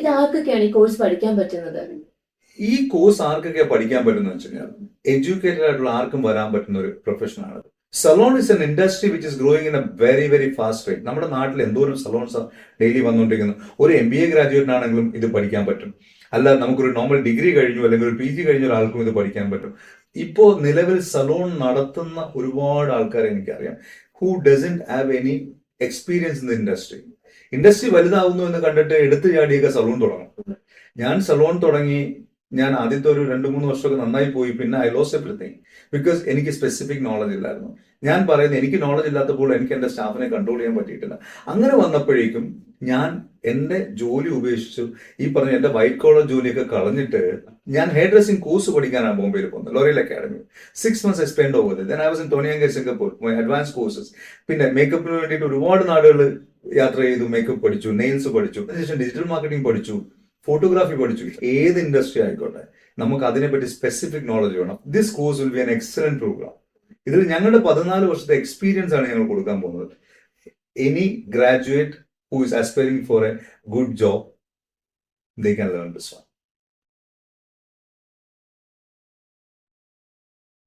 ഇത് ആർക്കൊക്കെയാണ് ഈ കോഴ്സ് പഠിക്കാൻ പറ്റുന്നത്? ഈ കോഴ്സ് ആർക്കൊക്കെ പഠിക്കാൻ പറ്റുന്ന വെച്ച് കഴിഞ്ഞാൽ എഡ്യൂക്കേറ്റഡ് ആയിട്ടുള്ള ആർക്കും വരാൻ പറ്റുന്ന ഒരു പ്രൊഫഷനാണ്. Salon is an industry which is growing in a very very fast rate. നമ്മുടെ നാട്ടിൽ എന്തോരം സലോൺസ് ഡെയിലി വന്നുകൊണ്ടിരിക്കുന്നു. ഒരു MBA ഗ്രാജുവേറ്റിനാണെങ്കിലും ഇത് പഠിക്കാൻ പറ്റും. അല്ല, നമുക്കൊരു നോർമൽ ഡിഗ്രി കഴിഞ്ഞു അല്ലെങ്കിൽ ഒരു PG കഴിഞ്ഞ ഒരാൾക്കും ഇത് പഠിക്കാൻ പറ്റും. ഇപ്പോൾ നിലവിൽ സലോൺ നടത്തുന്ന ഒരുപാട് ആൾക്കാരെ എനിക്കറിയാം who doesn't have any experience in the industry. Industry വലുതാവുന്നു എന്ന് കണ്ടിട്ട് എടുത്തു ചാടിയൊക്കെ സലൂൺ തുടങ്ങും. ഞാൻ സലോൺ തുടങ്ങി, ഞാൻ ആദ്യത്തെ ഒരു 2-3 വർഷമൊക്കെ നന്നായി പോയി. പിന്നെ ഐ ലോസ് എവറിത്തിങ് ബിക്കോസ് എനിക്ക് സ്പെസിഫിക് നോളജ് ഇല്ലായിരുന്നു. ഞാൻ പറയുന്നത്, എനിക്ക് നോളജ് ഇല്ലാത്തപ്പോൾ എനിക്ക് എൻ്റെ സ്റ്റാഫിനെ കൺട്രോൾ ചെയ്യാൻ പറ്റിയിട്ടില്ല. അങ്ങനെ വന്നപ്പോഴേക്കും ഞാൻ എൻ്റെ ജോലി ഉപേക്ഷിച്ചു. ഈ പറഞ്ഞ എൻ്റെ വൈറ്റ് കോളർ ജോലിയൊക്കെ കളഞ്ഞിട്ട് ഞാൻ ഹെയർ ഡ്രസ്സിംഗ് കോഴ്സ് പഠിക്കാനാണ് ബോംബെയിൽ പോകുന്നത്, L'Oréal academy. 6 months I spend over then I was in Tony and Guy Singapore, my advance courses. പിന്നെ മേക്കപ്പിന് വേണ്ടിയിട്ട് ഒരുപാട് നാടുകൾ യാത്ര ചെയ്തു, മേക്കപ്പ് പഠിച്ചു, നെയിൽസ് പഠിച്ചു, അതിനുശേഷം ഡിജിറ്റൽ മാർക്കറ്റിംഗ് പഠിച്ചു, ഫോട്ടോഗ്രാഫി പഠിച്ചു. ഏത് ഇൻഡസ്ട്രി ആയിക്കോട്ടെ, നമുക്ക് അതിനെപ്പറ്റി സ്പെസിഫിക് നോളജ് വേണം. This course will be an excellent programme. ഇതിൽ ഞങ്ങളുടെ 14 വർഷത്തെ എക്സ്പീരിയൻസ് ആണ് ഞങ്ങൾ കൊടുക്കാൻ പോകുന്നത്. Any graduate who is aspiring for a good job, they can learn this one.